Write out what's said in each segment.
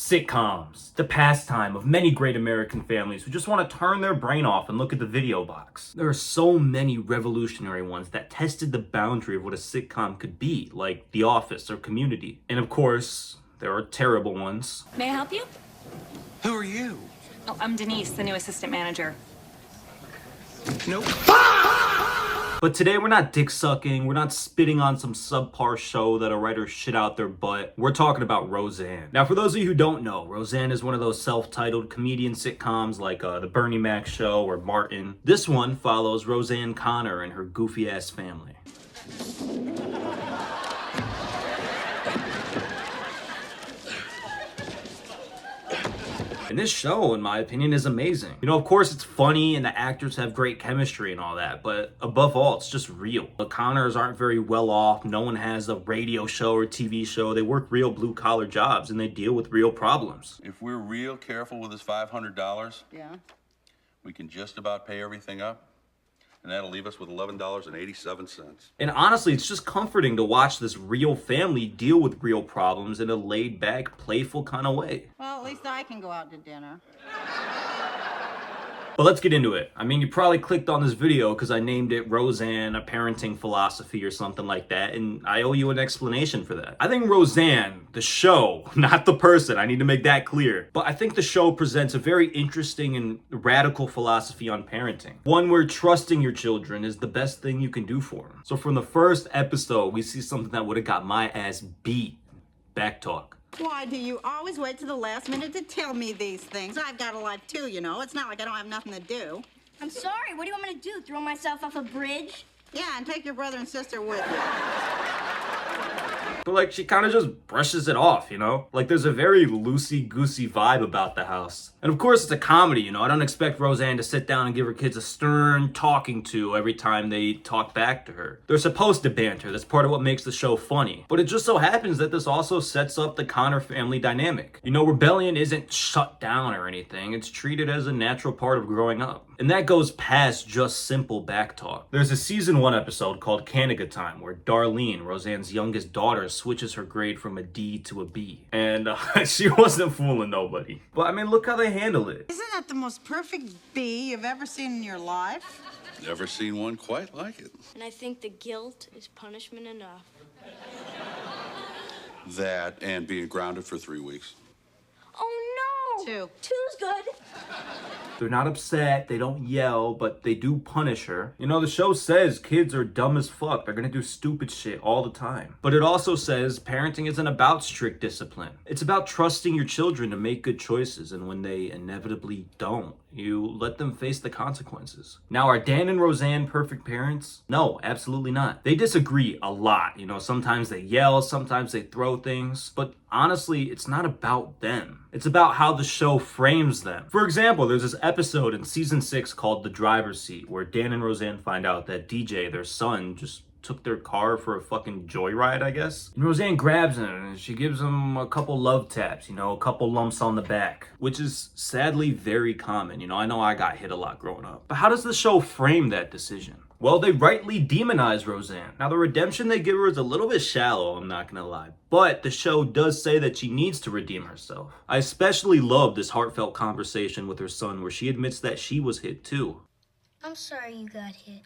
Sitcoms, the pastime of many great American families who just want to turn their brain off and look at the video box. There are so many revolutionary ones that tested the boundary of what a sitcom could be, like The Office or Community. And of course, there are terrible ones. May I help you? Who are you? Oh, I'm Denise, the new assistant manager. Nope. But today we're not dick sucking, we're not spitting on some subpar show that a writer shit out their butt. We're talking about Roseanne. Now for those of you who don't know, Roseanne is one of those self-titled comedian sitcoms like The Bernie Mac Show or Martin. This one follows Roseanne Connor and her goofy ass family. And this show, in my opinion, is amazing. You know, of course, it's funny and the actors have great chemistry and all that, but above all, it's just real. The Connors aren't very well off. No one has a radio show or TV show. They work real blue-collar jobs and they deal with real problems. If we're real careful with this $500, Yeah. we can just about pay everything up. And that'll leave us with $11.87. And honestly, it's just comforting to watch this real family deal with real problems in a laid-back, playful kind of way. Well, at least I can go out to dinner. But let's get into it. I mean, you probably clicked on this video because I named it Roseanne, a parenting philosophy or something like that, and I owe you an explanation for that. I think Roseanne, the show, not the person, I need to make that clear, but I think the show presents a very interesting and radical philosophy on parenting. One where trusting your children is the best thing you can do for them. So from the first episode, we see something that would have got my ass beat. Back talk. Why do you always wait to the last minute to tell me these things? I've got a life too, you know. It's not like I don't have nothing to do. I'm sorry. What do you want me to do? Throw myself off a bridge? Yeah, and take your brother and sister with you. But like, she kind of just brushes it off, you know? Like, there's a very loosey-goosey vibe about the house. And of course, it's a comedy, you know? I don't expect Roseanne to sit down and give her kids a stern talking to every time they talk back to her. They're supposed to banter. That's part of what makes the show funny. But it just so happens that this also sets up the Connor family dynamic. You know, rebellion isn't shut down or anything. It's treated as a natural part of growing up. And that goes past just simple back talk. There's a season 1 episode called Canada Time where Darlene, Roseanne's youngest daughter, switches her grade from a D to a B. And she wasn't fooling nobody. But I mean, look how they handle it. Isn't that the most perfect bee you've ever seen in your life? Never seen one quite like it. And I think the guilt is punishment enough. That and being grounded for 3 weeks. Oh, no! 2. Two's good. They're not upset, they don't yell, but they do punish her. You know, the show says kids are dumb as fuck. They're gonna do stupid shit all the time. But it also says parenting isn't about strict discipline. It's about trusting your children to make good choices, and when they inevitably don't, you let them face the consequences. Now, are Dan and Roseanne perfect parents? No, absolutely not. They disagree a lot. You know, sometimes they yell, sometimes they throw things, but honestly, it's not about them. It's about how the show frames them. For example, there's this episode in season 6 called The Driver's Seat, where Dan and Roseanne find out that DJ, their son, just took their car for a fucking joyride, I guess. And Roseanne grabs him and she gives him a couple love taps, you know, a couple lumps on the back, which is sadly very common. You know I got hit a lot growing up. But how does the show frame that decision? Well, they rightly demonize Roseanne. Now, the redemption they give her is a little bit shallow, I'm not gonna lie. But the show does say that she needs to redeem herself. I especially love this heartfelt conversation with her son where she admits that she was hit too. I'm sorry you got hit.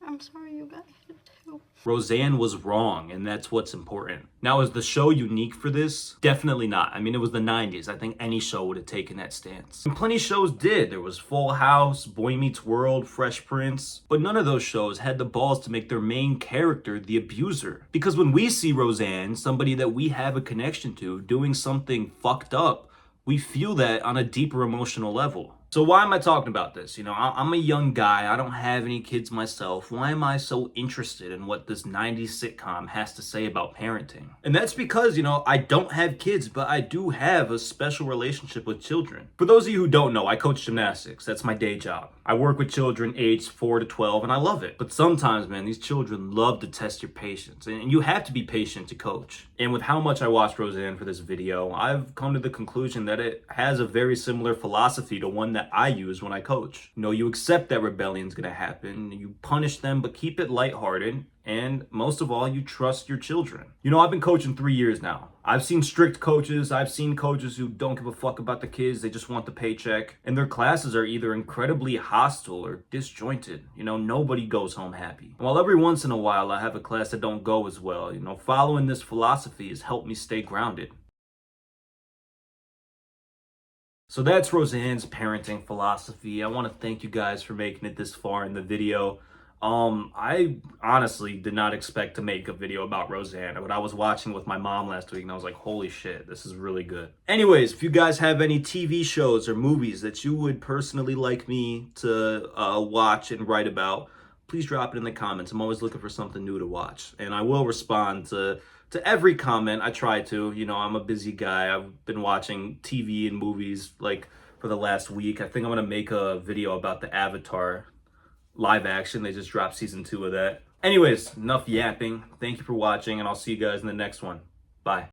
I'm sorry you got hit too. Roseanne was wrong, and that's what's important. Now, is the show unique for this? Definitely not. I mean, it was the 90s. I think any show would have taken that stance. And plenty of shows did. There was Full House, Boy Meets World, Fresh Prince. But none of those shows had the balls to make their main character the abuser. Because when we see Roseanne, somebody that we have a connection to, doing something fucked up, we feel that on a deeper emotional level. So why am I talking about this? You know, I'm a young guy. I don't have any kids myself. Why am I so interested in what this 90s sitcom has to say about parenting? And that's because, you know, I don't have kids, but I do have a special relationship with children. For those of you who don't know, I coach gymnastics. That's my day job. I work with children aged 4 to 12, and I love it. But sometimes, man, these children love to test your patience. And you have to be patient to coach. And with how much I watched Roseanne for this video, I've come to the conclusion that it has a very similar philosophy to one that that I use when I coach. You know, you accept that rebellion's gonna happen, you punish them, but keep it lighthearted, and most of all, you trust your children. You know, I've been coaching 3 years now. I've seen strict coaches, I've seen coaches who don't give a fuck about the kids, they just want the paycheck, and their classes are either incredibly hostile or disjointed. You know, nobody goes home happy. While every once in a while I have a class that don't go as well, you know, following this philosophy has helped me stay grounded. So that's Roseanne's parenting philosophy. I want to thank you guys for making it this far in the video. I honestly did not expect to make a video about Roseanne, but I was watching with my mom last week and I was like, holy shit, this is really good. Anyways, if you guys have any TV shows or movies that you would personally like me to watch and write about, please drop it in the comments. I'm always looking for something new to watch, and I will respond to every comment. I try to. You know, I'm a busy guy. I've been watching TV and movies like for the last week. I think I'm gonna make a video about the Avatar live action. They just dropped season 2 of that. Anyways, enough yapping. Thank you for watching, and I'll see you guys in the next one. Bye.